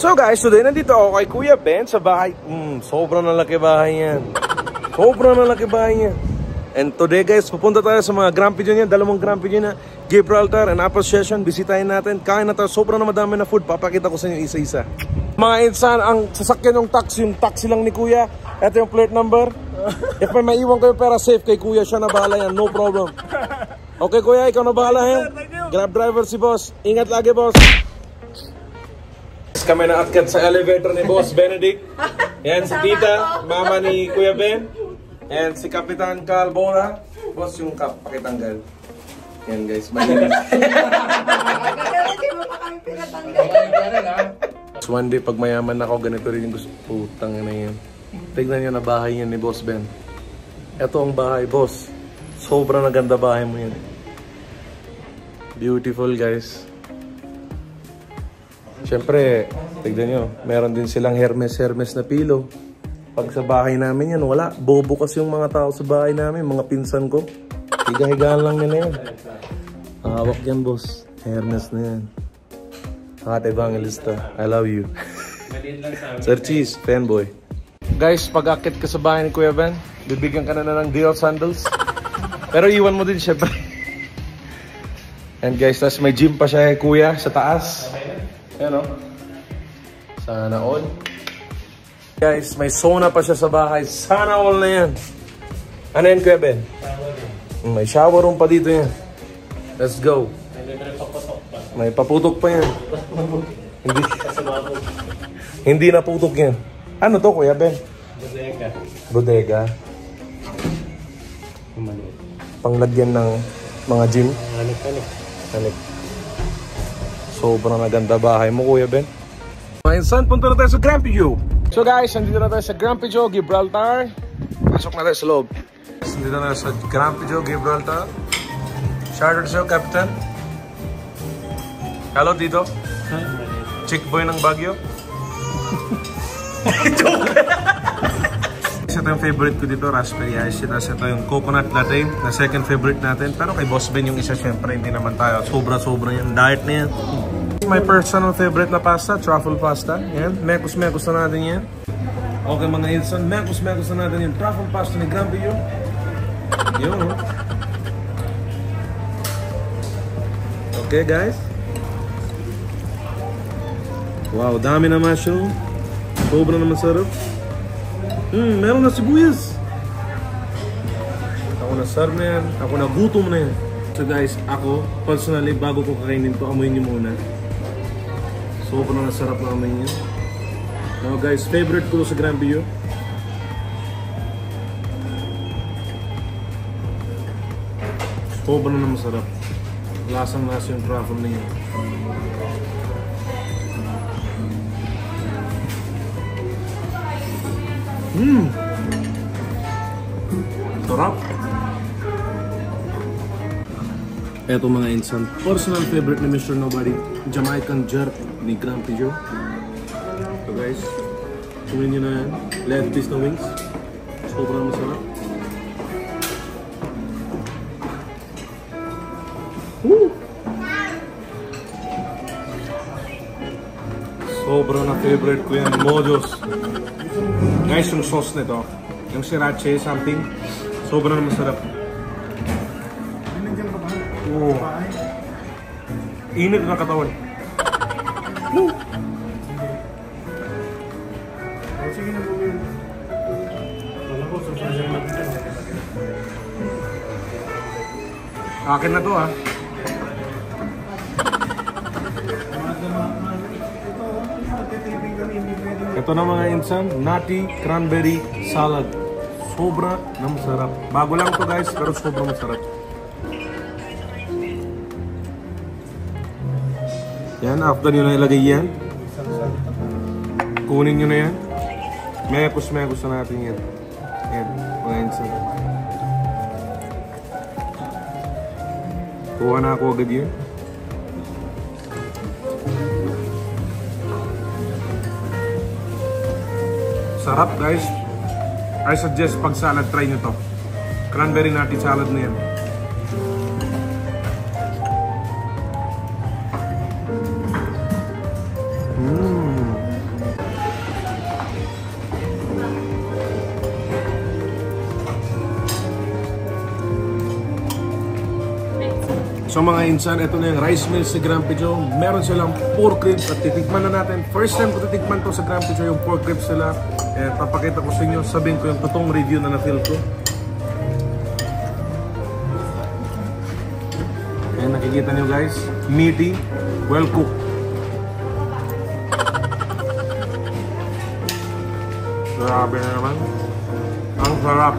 So guys, today nandito ako kay Kuya Ben sa bahay. Sobrang nalaki bahay yan. Sobrang nalaki bahay niya. And today guys, pupunta tayo sa mga Grand Pigeon niya. Dalawang Grand Pigeon na Gibraltar and Appreciation. Bisitahin natin. Kain na tayo. Sobrang na madami na food. Papakita ko sa inyo isa-isa. Mga insan, ang sasakyan yung taxi lang ni Kuya. Ito yung plate number. If may maiwan kayo pera, safe kay Kuya. Siya na bahala yan. No problem. Okay Kuya, ikaw na bahala yan. Grab driver si boss. Ingat lagi boss. Kami na akyat sa elevator ni Boss Benedict. Yan si Tita, mama ni Kuya Ben. And si Kapitan Calbora. Boss yung pakitanggal. Yan guys, malinis. One day pag mayaman ako, ganito rin yung gusto. Putang na yan. Tignan nyo na bahay yan ni Boss Ben. Ito ang bahay, boss. Sobrang naganda bahay mo yan. Beautiful guys. Siyempre, tignan nyo, meron din silang Hermes na pillow. Pag sa bahay namin yan, wala. Bobo kasi yung mga tao sa bahay namin, mga pinsan ko. Higa-higaan lang nila yan. Hawak yan, boss. Hermes na yan. Hot Evangelista, I love you. Sir Cheese, fanboy. Guys, pag akit ka sa bahay ni Kuya Ben, bibigyan ka na ng Dior sandals. Pero iwan mo din, syempre. And guys, tas may gym pa siya Kuya sa taas. Ayan o. Sana all. Guys, may sauna pa siya sa bahay. Sana all na yan. Ano yan, Kuya Ben? May shower room pa dito yan. Let's go. May paputok pa yan. Hindi na putok yan. Ano to, Kuya Ben? Bodega. Panglagyan ng mga gym. Hanik. Sobrang naganda bahay mo, Kuya Ben. Mga insan, punta na tayo sa Grand Pigeon. So guys, nandito na tayo sa Grand Pigeon, Gibraltar. Pasok na tayo sa loob. Nandito na tayo sa Grand Pigeon, Gibraltar. Shoutout sa Captain. Hello, Tito. Chick boy ng Baguio. Ito yung favorite ko dito, raspberry ice. Tapos ito yung coconut latte na second favorite natin. Pero kay Boss Ben yung isa, syempre hindi naman tayo. Sobra-sobra yan. Diet na yan. My personal favorite na pasta, truffle pasta. Yan. Mekos-mekos na natin yan. Okay mga insan, mekos-mekos na natin yung truffle pasta ni Grand Pigeon. Yun. Okay guys. Wow, dami naman siya. Sobra naman sarap. Meron na sibuyas. Ako na sarap na yan. Ako na gutom na yan. So guys, ako personally, bago ko kakainin to, amoy niyo muna. Sobrang nasarap na amoy niya. Now guys, favorite ko sa Grand Pigeon. Sobrang na masarap. Lasang-lasa yung truffle na yan. Sarap. Eto mga insan, personal favorite ni Mr. Nobody, Jamaican jerk ni Grand Pigeon. So guys, kunin nyo na yan. Leg piece na wings. Sobrang masarap. Woo! Sobrang na favorite ko yan, Mojos. Guys, yung sauce nito, yung sriracha something, sobrang masarap. Oh. Init na katawan. Akin na to ah. Ito na mga insan, nutty cranberry salad. Sobra na masarap. Bago lang to guys, pero sobra masarap. Yan, after nyo na ilagay yan, kunin nyo na yan. Mekos-mekos na natin yan. Yan, mga insan. Kuha na ako agad yun. Sarap guys. I suggest pag salad, try nyo to. Cranberry nutty salad na yan. So mga insan, ito na yung rice meal sa Grumpy Joe. Meron silang pork ribs at titikman na natin. First time ko titikman to sa Grumpy Joe, yung pork ribs nila. Eh, papakita ko sa inyo, sabihin ko yung totoong review na na-feel ko. Ayan, nakikita nyo guys, meaty, well cooked. Grabe na naman. Ang sarap.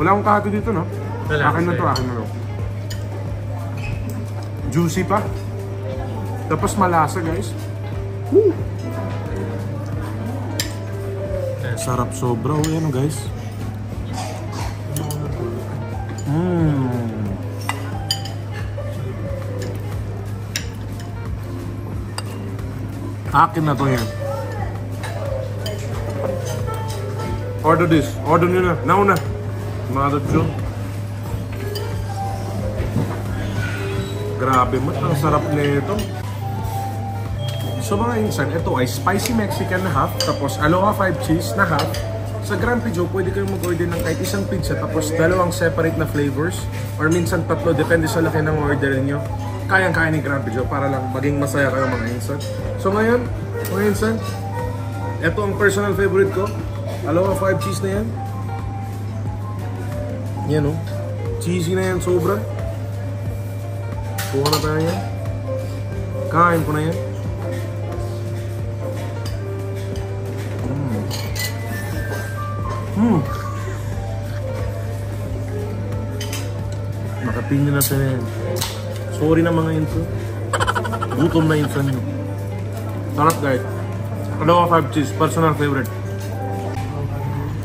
Wala akong kahati dito, no? Akin na to, akin na to. Juicy pa. Tapos malasa, guys. Woo! Sarap sobra. O, yan, guys. Akin na to yan. Order this. Order nyo na. Now na. Mga dodjo. Grabe mo. Ang sarap nito. So mga insan, ito ay spicy Mexican na half. Tapos Aloha 5 cheese na half. Sa Grumpy Joe, pwede kayong mag-order ng kahit isang pizza. Tapos dalawang separate na flavors. Or minsan tatlo. Depende sa laki ng order nyo. Kayang-kaya ni Grumpy Joe para lang maging masaya kayo mga insan. So ngayon, mga insan, ito ang personal favorite ko. Aloha 5 cheese na yan. Yan o. Cheesy na yan, sobra. Kuha na tayo yan. Kain ko na yan. Makatingin na tayo yan. Sorry na mga insan. Gutom na insan nyo. Sarap guys. Aloha 5 cheese, personal favorite.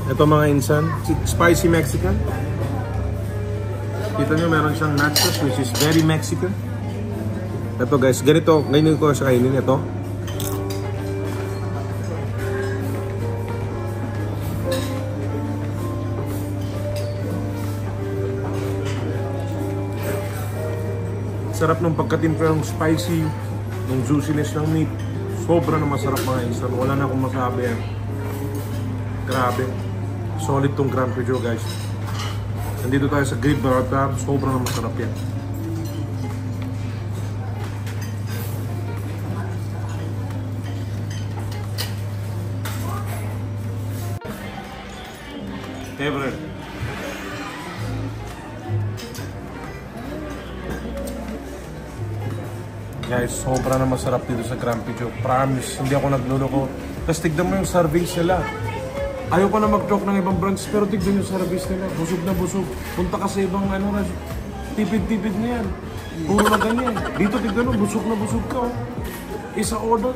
Ito mga insan, spicy Mexican. Kita nyo meron siyang nachos which is very Mexican. Ito guys, ganito ko siya kainin. Ito. Sarap ng pagkatimpla ng spicy, ng juiciness ng meat. Sobra na masarap mga insan. Wala na akong masabi yan. Grabe. Solid tong Grumpy Joe guys. Nandito tayo sa Gibraltar. Sobra na masarap yan. Favorite. Guys, sobra na masarap dito sa Grumpy Joe. Promise, hindi ako nagluloko. Tapos tignan mo yung service nila. Ayaw pa na mag-talk ng ibang brands, pero tignan yung service nila. Busog na busog. Punta ka sa ibang tipid-tipid na yan. Puro na ganyan. Dito tignan mo, busog na busog ka. Oh. Isa order.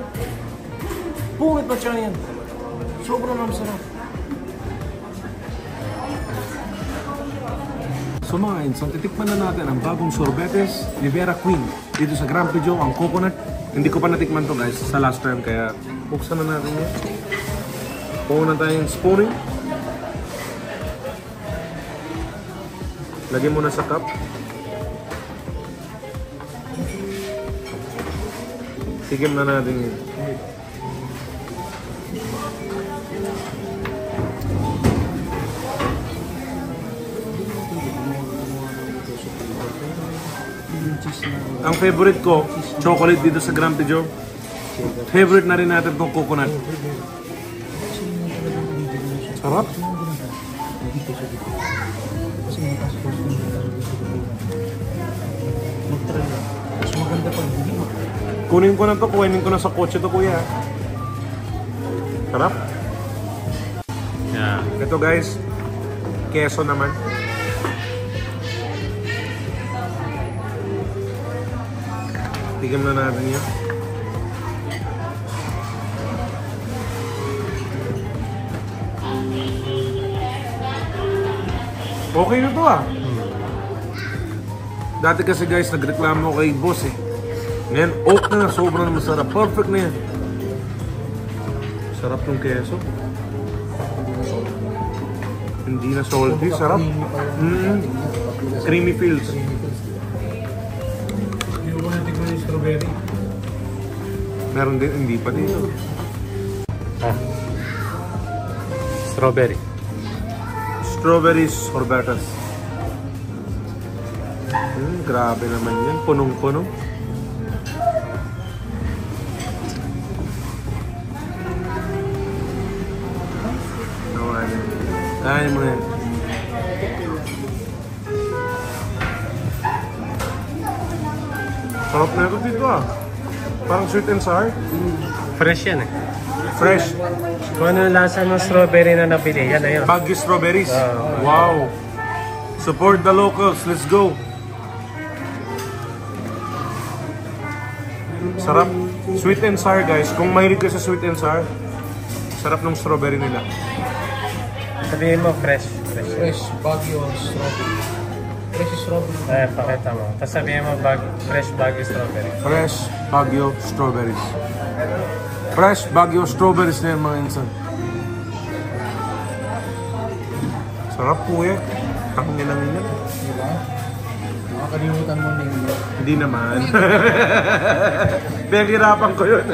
Pungit na siya yan. Sobra na masarap. So mga insan, titikman na natin ang bagong sorbetes ni Vera Queen dito sa Grumpy Joe, ang coconut. Hindi ko pa natikman to guys sa last time, kaya buksan na natin yun. Kuha na tayong spooning. Lagyan mo na sa cup. Tigim na natin yun. Ang favorite ko, chocolate dito sa Grumpy Joe. Favorite na rin natin itong coconut. Sarap. Kunin ko na to, kunin ko na sa kotse to kuya. Sarap. Yeah. Ito guys, keso naman. Tigam na natin yan. Okay na to ah. Dati kasi guys, nagreklamo kay boss eh. Ngayon, oak na, sobrang masarap. Perfect na yan. Sarap ng keso. Hindi na salty, sarap. Creamy feels. Hindi ko na tignan yung strawberry. Meron din, hindi pa dito. Strawberry. Strawberries sorbetes. Grabe naman yan. Punong-puno. Kain mo yan. Sarap na ito dito ah. Parang sweet and sour. Fresh yan eh. Fresh. Kung ano yung lasa ng strawberry na nabili, yan na yun. Baguio strawberries. Wow. Support the locals. Let's go. Sarap. Sweet and sour guys. Kung mahilig ka sa sweet and sour, sarap ng strawberry nila. Sabihin mo, fresh. Fresh Baguio strawberry. Fresh strawberry. Pakita mo. Tapos sabihin mo, fresh Baguio strawberry. Fresh Baguio strawberries. Fresh Baguio strawberries na yan mga insan. Sarap po eh. Tangin lang yan. Diba? Nakakalimutan mo name. Hindi naman. Pinaghirapan ko yun.